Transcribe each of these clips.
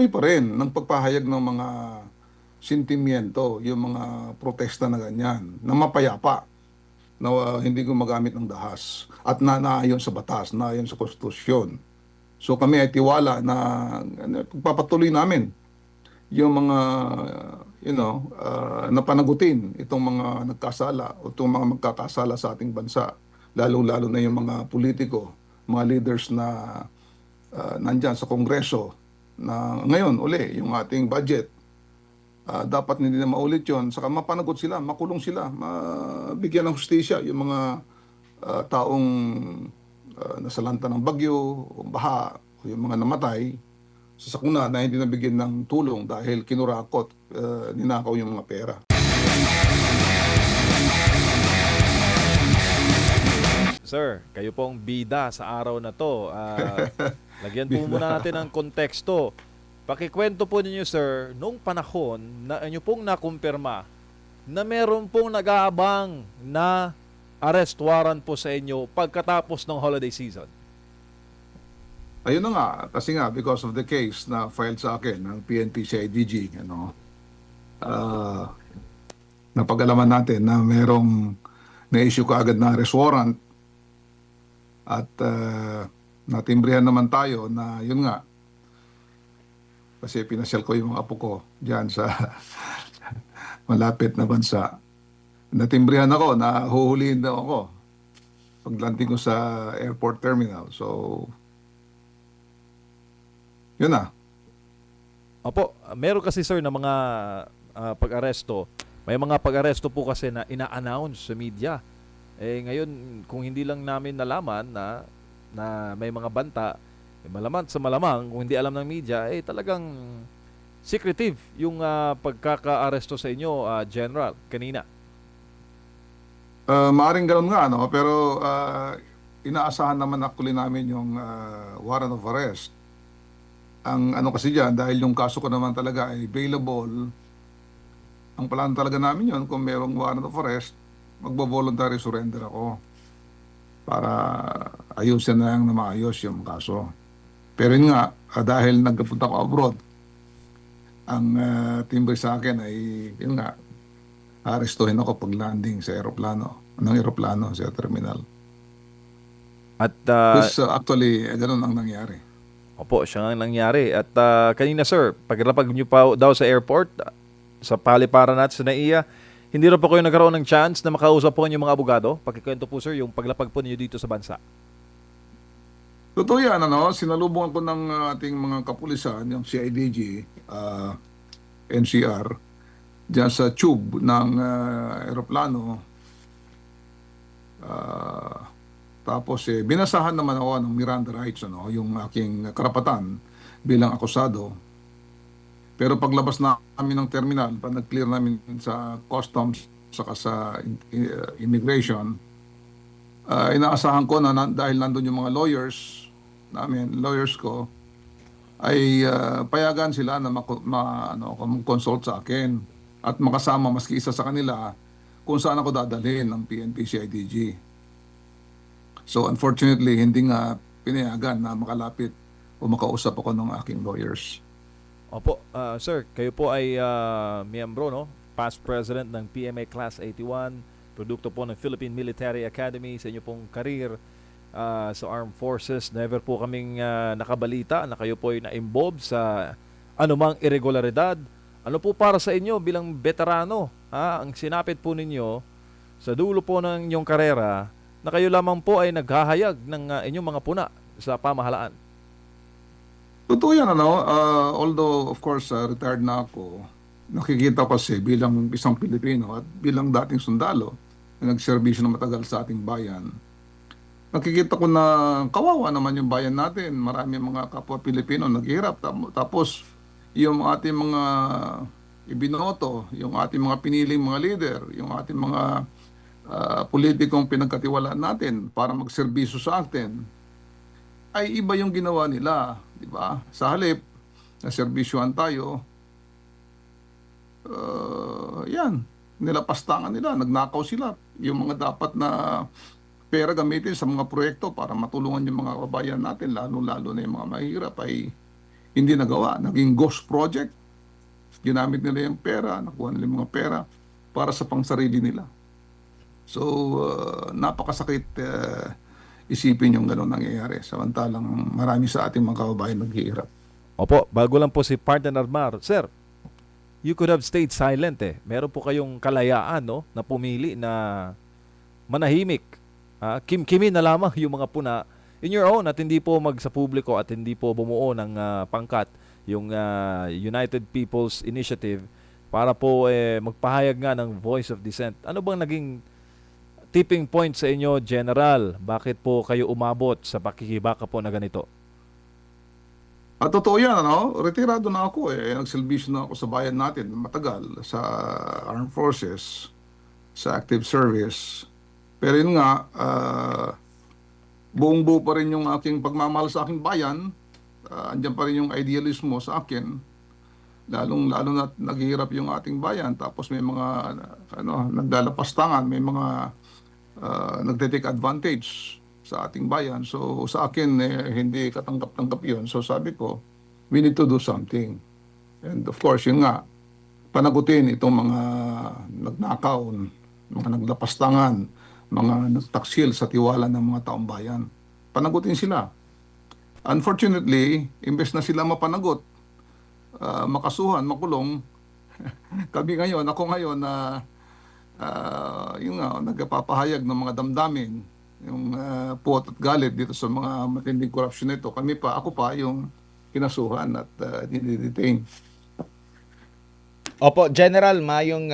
patuloy pa rin ng pagpahayag ng mga sentimiento, yung mga protesta na ganyan, na mapayapa, na hindi gumagamit ng dahas at na naayon sa batas, naayon sa konstitusyon. So kami ay tiwala na pagpapatuloy namin yung mga napanagutin itong mga nagkasala o itong mga magkakasala sa ating bansa, lalong-lalo na yung mga politiko, mga leaders na nandyan sa Kongreso na ngayon uli yung ating budget. Dapat hindi na maulit yon, saka mapanagot sila, makulong sila, mabigyan ng hustisya yung mga taong nasalanta ng bagyo o baha o yung mga namatay sa sakuna na hindi nabigyan ng tulong dahil kinurakot, ninakaw yung mga pera. Sir, kayo pong bida sa araw na to. Lagyan po muna natin ng konteksto. Pakikwento po ninyo, sir, nung panahon na inyo pong nakumpirma na meron pong nag-aabang na arrest warrant po sa inyo pagkatapos ng holiday season. Ayun na nga, kasi nga because of the case na filed sa akin ng PNP CIDG, napag-alaman natin na merong na-issue kaagad na arrest warrant at natimbrihan naman tayo na yun nga, kasi pinasyal ko yung mga apo ko dyan sa malapit na bansa. Natimbrihan ako na huhulihin daw ako paglanding ko sa airport terminal. So, yun na. Opo, meron kasi sir na mga pag-aresto. May mga pag-aresto po kasi na ina-announce sa media. Ngayon, kung hindi lang namin nalaman na may mga banta, malamang sa malamang, kung hindi alam ng media, talagang secretive yung pagkaka-aresto sa inyo, General, kanina. Maaring ganun nga, no? Pero inaasahan naman actually namin yung warrant of arrest. Ang ano kasi dyan, dahil yung kaso ko naman talaga ay available, ang plano talaga namin yun, kung merong warrant of arrest, magbo-voluntary surrender ako para ayusin na lang na maayos yung kaso. Pero yun nga, dahil nagpunta ko abroad, ang timbre sa akin ay, yun nga, arestuhin ako pag landing sa aeroplano sa terminal. At Actually, ganun ang nangyari. opo, siya nga nangyari. At kanina sir, paglapag niyo pa daw sa airport, sa paliparan natin sa NAIA, hindi rin po kayo nagkaroon ng chance na makausap po yung mga abogado? Pakikwento po sir, yung paglapag po niyo dito sa bansa. Totoo yan, sinalubungan ko ng ating mga kapulisan, yung CIDG, NCR, dyan sa tube ng aeroplano. Tapos binasahan naman ako ng Miranda rights, yung aking karapatan bilang akusado. Pero paglabas namin ng terminal, pag nag-clear namin sa customs saka sa immigration, inaasahan ko na dahil nandun yung mga lawyers ko, ay payagan sila na mag-consult sa akin at makasama maski isa sa kanila kung saan ako dadalhin ng PNP CIDG. So unfortunately, hindi nga pinayagan na makalapit o makausap ako ng aking lawyers. Opo, sir, kayo po ay miyembro, no? Past president ng PMA Class 81, produkto po ng Philippine Military Academy sa inyo pong career sa Armed Forces. Never po kaming nakabalita na kayo po ay na-involve sa anumang irregularidad. Ano po para sa inyo bilang veterano? Ang sinapit po ninyo sa dulo po ng inyong karera na kayo lamang po ay naghahayag ng inyong mga puna sa pamahalaan. Totoo yan, although of course retired na ako, nakikita ko kasi bilang isang Pilipino at bilang dating sundalo na nagserbisyo na matagal sa ating bayan, nakikita ko na kawawa naman yung bayan natin. Marami mga kapwa Pilipino naghihirap. Tapos yung ating mga ibinoto, yung ating mga piniling mga leader, yung ating mga politikong pinagkatiwalaan natin para magserbisyo sa atin, ay iba yung ginawa nila, di ba? Sa halip na serbisyohan tayo, yan, nilapastangan nila, nagnakaw sila. Yung mga dapat na pera gamitin sa mga proyekto para matulungan yung mga kababayan natin, lalo-lalo na yung mga mahirap, ay hindi nagawa. Naging ghost project. Ginamit nila yung pera, nakuha nila yung mga pera para sa pangsarili nila. So, napakasakit isipin yung gano'n nangyayari. Samantalang marami sa ating mga kababayan naghihirap. Opo, bago lang po si Partner Mar. Sir, you could have stayed silent eh. Meron po kayong kalayaan, no, na pumili na manahimik. Kim-kimin na lamang yung mga puna in your own at hindi po sa publiko at hindi po bumuo ng pangkat yung United People's Initiative para po magpahayag nga ng voice of dissent. Ano bang naging tipping point sa inyo, General? Bakit po kayo umabot sa pakikibaka po na ganito? At totoo yan, ano? Retirado na ako eh. Nagsilbisyo na ako sa bayan natin matagal sa Armed Forces, sa active service. Pero yun nga, buong buo pa rin yung aking pagmamahal sa aking bayan. Andyan pa rin yung idealismo sa akin. Lalo na naghihirap yung ating bayan. Tapos may mga naglalapastangan, may mga nagte-take advantage sa ating bayan. So sa akin, hindi katanggap-tanggap yun. So sabi ko, we need to do something. And of course, yun nga, panagutin itong mga nagnakaw, mga naglapastangan, mga nagtaksil sa tiwala ng mga taong bayan. Panagutin sila. Unfortunately, imbes na sila mapanagot, makasuhan, makulong, ako ngayon na yung nga, nagpapahayag ng mga damdamin, yung puot at galit dito sa mga matinding korupsyon nito. Ako pa yung kinasuhan at dinidetain. Opo, General, mayong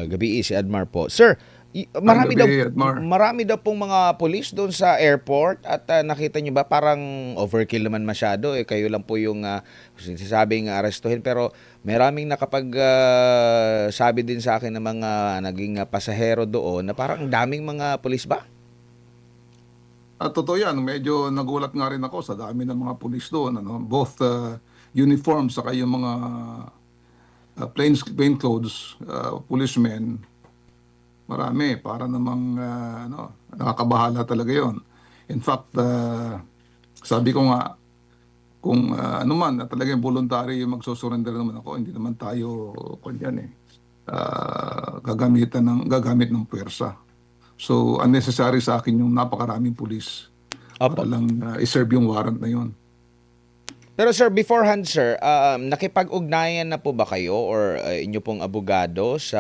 gabi si Admar po. Sir, marami daw Gabi, Admar. marami daw pong mga pulis doon sa airport at nakita niyo ba parang overkill naman masyado kayo lang po yung sinasabing arestuhin pero maraming sabi din sa akin ng mga naging pasahero doon na parang ang daming mga pulis ba? At totoo yan, medyo nagulat nga rin ako sa dami ng mga pulis doon. Both uniform saka yung mga plainclothes policemen. Marami, para namang nakakabahala talaga yon. In fact, sabi ko nga, kung ano man, talagang voluntary yung magsusurrender naman ako, hindi naman tayo gagamit ng puwersa. So, unnecessary sa akin yung napakaraming pulis Opo. para lang iserve yung warrant na yon. Pero sir, beforehand sir, nakipag-ugnayan na po ba kayo or inyo pong abogado sa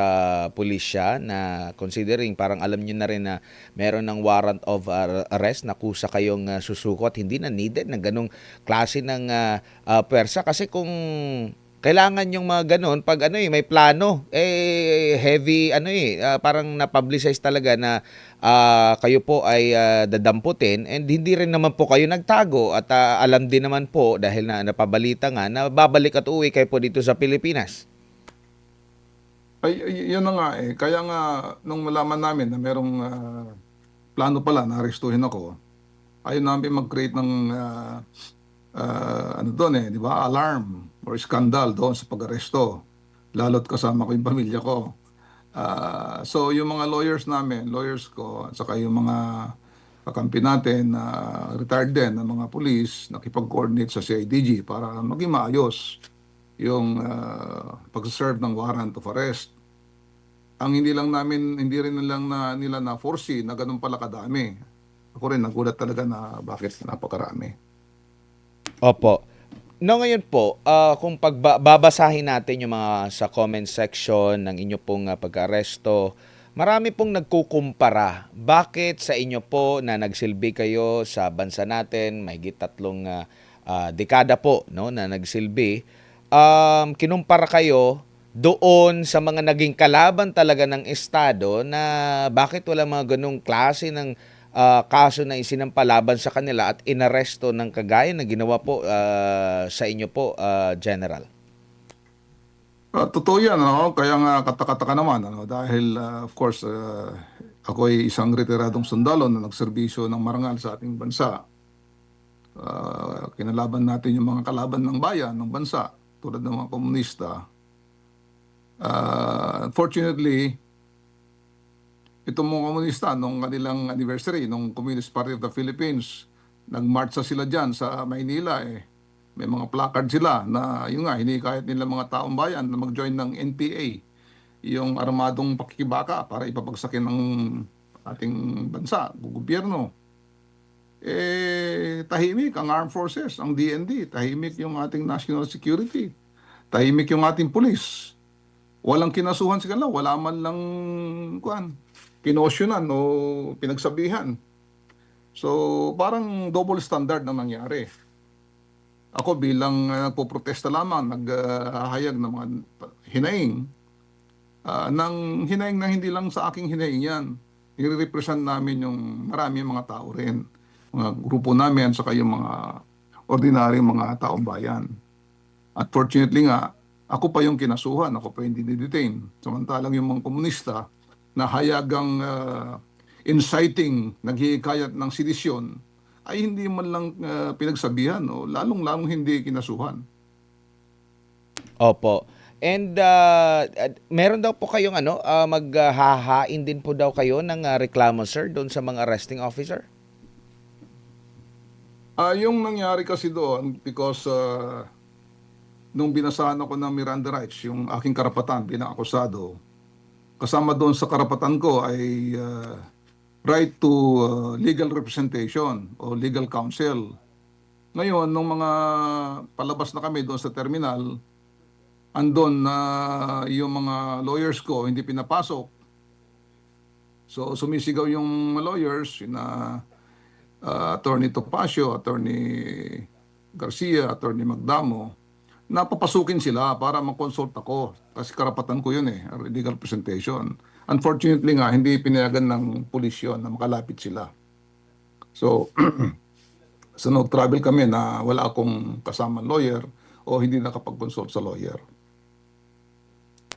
pulisya na considering parang alam nyo na rin na meron ng warrant of arrest na kusa kayong susuko at hindi na needed na ganong klase ng pwersa? Kasi kung kailangan yung mga ganon, pag may plano, heavy, parang na-publicize talaga na kayo po ay dadamputin and hindi rin naman po kayo nagtago at alam din naman po dahil na napabalita nga na babalik at uwi kayo po dito sa Pilipinas. Yun na nga eh. Kaya nga, nung malaman namin na merong plano pala na arestuhin ako, ayaw namin mag-create ng di ba, alarm or skandal doon sa pag-aresto. Lalo't kasama ko yung pamilya ko. So yung mga lawyers ko, at saka yung mga kakampi natin na retired din ng mga police, nakipag-coordinate sa CIDG para maging maayos yung pag-serve ng warrant of arrest. Ang hindi rin lang nila na foresee na ganun pala kadami. Ako rin nagulat talaga na bakit napakarami. Opo. No, ngayon po, kung babasahin natin yung mga sa comment section ng inyo pong pag-aresto, marami pong nagkukumpara. Bakit sa inyo po na nagsilbi kayo sa bansa natin, mahigit 3 dekada po no, na nagsilbi, kinumpara kayo doon sa mga naging kalaban talaga ng Estado na bakit wala mga ganong klase ng kaso na isinampalaban sa kanila at inaresto ng kagaya na ginawa po sa inyo po, General? Totoo yan, kaya nga katakataka naman. Dahil, of course, ako ay isang retiradong sundalo na nagserbisyo ng marangal sa ating bansa. Kinalaban natin yung mga kalaban ng bayan, ng bansa, tulad ng mga komunista. Unfortunately, itong mga komunista, nung kanilang anniversary, nung Communist Party of the Philippines, nagmarcha sila dyan sa Maynila May mga placard sila na yun nga, hinikayat nila mga taong bayan na mag-join ng NPA, yung armadong pakikibaka para ipapagsakin ng ating bansa, gobyerno. Tahimik ang armed forces, ang DND, tahimik yung ating national security, tahimik yung ating police. Walang kinasuhan sa kanila, wala man lang kinosyonan o pinagsabihan. So, parang double standard na nangyari. Ako bilang nagpoprotesta lamang, naghahayag ng mga hinaing, ng hinaing na hindi lang sa aking hinaing yan. I-represent namin yung marami mga tao rin. Mga grupo namin, saka yung mga ordinaryong mga taong bayan. At fortunately nga, ako pa yung kinasuhan, ako pa yung dinedetain. Samantalang yung mga komunista na hayagang inciting, naghihikayat ng sedisyon, ay hindi man lang pinagsabihan o lalong-lalong hindi kinasuhan. Opo. And meron daw po kayong maghahain din po daw kayo ng reklamo, sir, doon sa mga arresting officer? Yung nangyari kasi doon, because nung binasahan ako ng Miranda rights, yung aking karapatan bilang akusado, kasama doon sa karapatan ko ay right to legal representation o legal counsel. Ngayon, nung mga palabas na kami doon sa terminal, andon na yung mga lawyers ko hindi pinapasok. So sumisigaw yung lawyers na Attorney Topacio, Attorney Garcia, Attorney Magdamo, napapasukin sila para mag-consult ako. Kasi karapatan ko yun legal representation. Unfortunately nga, hindi pinayagan ng pulis yun na makalapit sila. So, so nag-travel kami na wala akong kasama lawyer o hindi nakapag-consult sa lawyer.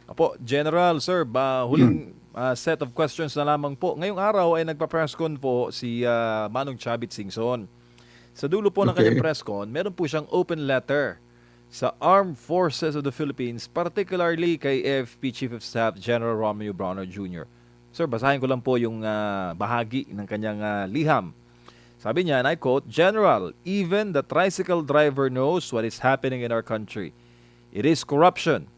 Apo, General, sir, huling set of questions na lamang po. Ngayong araw ay nagpa-press con po si Manong Chavit Singson. Sa dulo po ng Okay. kanyang press con, meron po siyang open letter sa Armed Forces of the Philippines, particularly kay AFP Chief of Staff General Romeo Brawner Jr. Sir, basahin ko lang po yung bahagi ng kanyang liham. Sabi niya, and I quote, "General, even the tricycle driver knows what is happening in our country. It is corruption.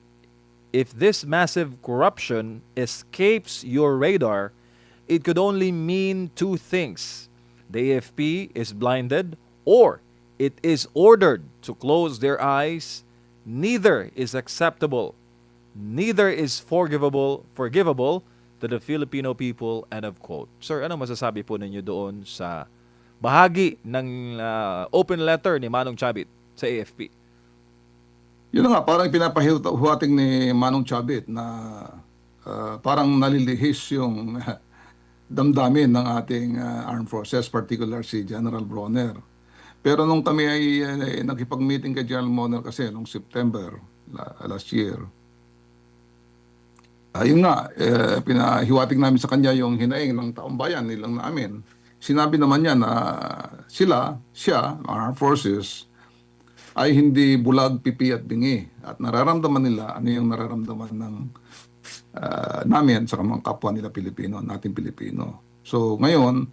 If this massive corruption escapes your radar, it could only mean two things. The AFP is blinded or it is ordered to close their eyes. Neither is acceptable. Neither is forgivable to the Filipino people." End of quote. Sir, ano masasabi po ninyo doon sa bahagi ng open letter ni Manong Chavit sa AFP? Yun na nga, parang pinapahiwating ni Manong Chavit na parang nalilihis yung damdamin ng ating armed forces, particular si General Bronner. Pero nung kami ay nakipag-meeting kay General Bronner kasi nung September last year, ayun nga, pinahiwatig namin sa kanya yung hinaing ng taong bayan nilang namin. Sinabi naman niya na siya, armed forces, ay hindi bulag, pipi at bingi. At nararamdaman nila ano yung nararamdaman ng namin sa mga kapwa nila Pilipino, nating Pilipino. So ngayon,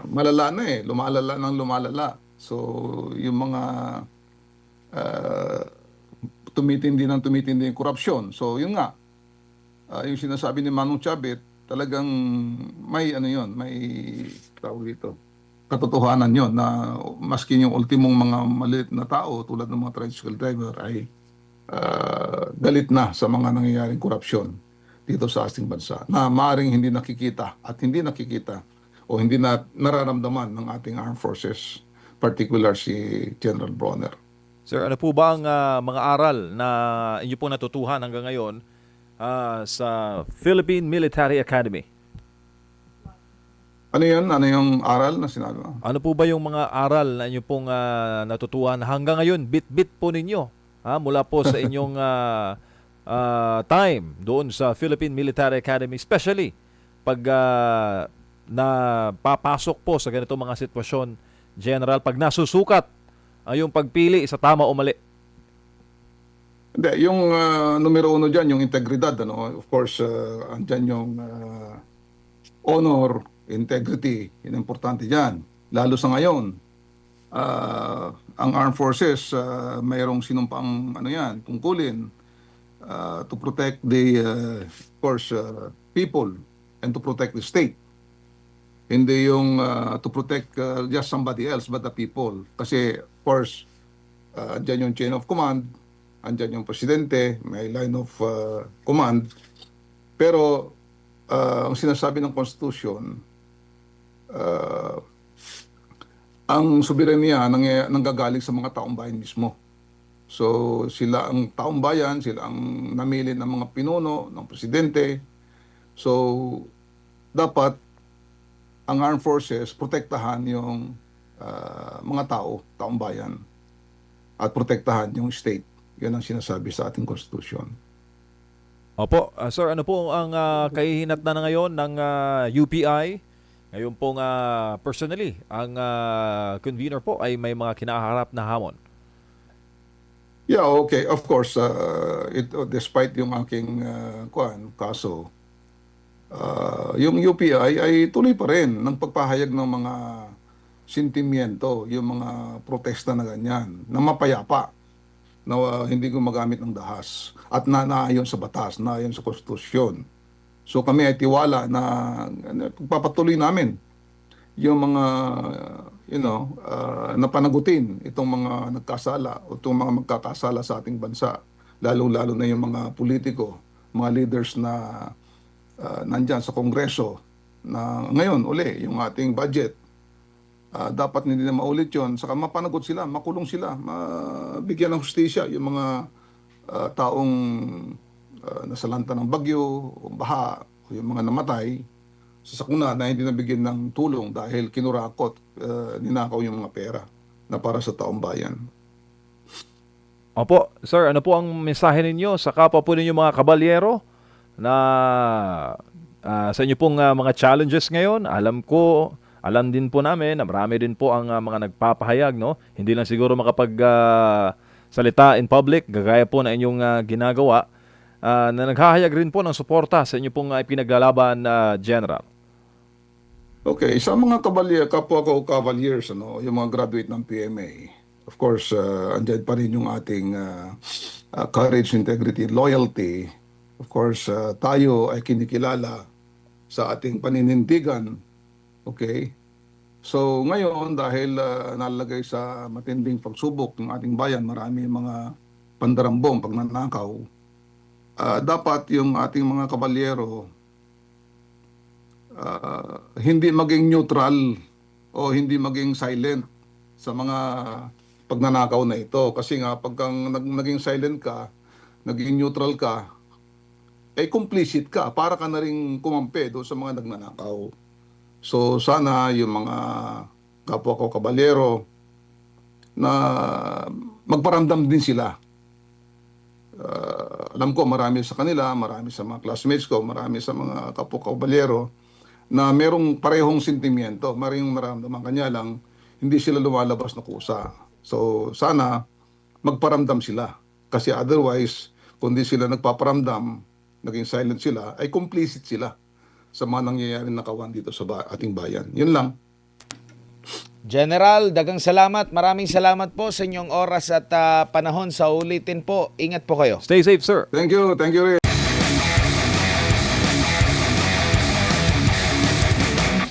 malala na lumalala ng lumalala. So yung mga tumitindi yung korupsyon. So yun nga, yung sinasabi ni Manong Chavit, talagang may may tawag dito, katotohanan yon na maski yung ultimong mga maliit na tao tulad ng mga tricycle driver ay galit na sa mga nangyayaring korupsyon dito sa ating bansa na maaaring hindi nakikita o hindi na nararamdaman ng ating armed forces, particular si General Bronner. Sir, ano po ba ang mga aral na inyo pong natutuhan hanggang ngayon sa Philippine Military Academy? Ano yun? Ano yung aral na sinabi mo? Ano po ba yung mga aral na inyo pong natutuhan hanggang ngayon, bit-bit po ninyo mula po sa inyong time doon sa Philippine Military Academy, especially pag napapasok po sa ganitong mga sitwasyon, General, pag nasusukat yung pagpili sa tama o mali? Hindi, yung numero uno dyan, yung integridad, of course, andyan yung honor, integrity, yun ang importante dyan. Lalo sa ngayon, ang armed forces, mayroong sinumpang ano yan, tungkulin to protect the, of course, people and to protect the state. Hindi yung to protect just somebody else but the people. Kasi, of course, andyan yung chain of command, andyan yung presidente, may line of command. Pero, ang sinasabi ng Constitution, ang soberanya nanggagaling sa mga taong bayan mismo. So sila ang taong bayan, sila ang namili ng mga pinuno, ng presidente. So dapat ang armed forces protektahan yung mga taong bayan at protektahan yung state. Yan ang sinasabi sa ating Constitution. Opo, sir, ano po ang kahihinatnan na ngayon ng UPI? Ngayon pong personally, ang convener po ay may mga kinaharap na hamon. Yeah, okay. Of course, despite yung aking kaso, yung UPI ay tuloy pa rin ng pagpahayag ng mga sentimiento, yung mga protesta na ganyan, na mapayapa, na hindi gumagamit ng dahas at naayon sa batas, naayon sa konstitusyon. So kami ay tiwala na pagpapatuloy namin yung mga napanagutin itong mga nagkasala o itong mga magkakasala sa ating bansa, lalo-lalo na yung mga politiko, mga leaders na nandyan sa Kongreso na ngayon uli yung ating budget. Dapat hindi na maulit yun. Saka mapanagot sila, makulong sila, mabigyan ng hustisya yung mga taong nasalanta ng bagyo, o baha, o yung mga namatay sa sakuna na hindi nabigyan ng tulong dahil kinurakot, ninakaw yung mga pera na para sa taong bayan. Opo, sir, ano po ang mensahe ninyo sa kapwa po ninyo mga kabalyero na sa inyo pong mga challenges ngayon? Alam din po namin na marami din po ang mga nagpapahayag, no? Hindi lang siguro makapag salita in public, gagaya po na inyong ginagawa, na naghahayag rin po ng suporta sa inyo pong pinaglalaban, General. Okay, sa mga kapwa ko cavaliers, yung mga graduate ng PMA, of course, andyan pa rin yung ating courage, integrity, loyalty. Of course, tayo ay kinikilala sa ating paninindigan. Okay? So ngayon, dahil nalagay sa matinding pagsubok ng ating bayan, marami mga pandarambong, pagnanakaw, dapat yung ating mga kabalyero hindi maging neutral o hindi maging silent sa mga pagnanakaw na ito. Kasi nga, pag naging silent ka, naging neutral ka, ay complicit ka. Para ka na rin kumampi doon sa mga nagnanakaw. So sana yung mga kapwa ko kabalyero na magparamdam din sila. Alam ko marami sa kanila, marami sa mga classmates ko, marami sa mga kapwa kabalyero na merong parehong sentimiento, marihong maramdaman, kanya lang hindi sila lumalabas na kusa. So sana magparamdam sila. Kasi otherwise, kung di sila nagpaparamdam, naging silent sila, ay complicit sila sa mga nangyayaring nakawan dito sa ating bayan. Yun lang. General, dagang salamat. Maraming salamat po sa inyong oras at panahon. Sa ulitin po, ingat po kayo. Stay safe, sir. Thank you rin.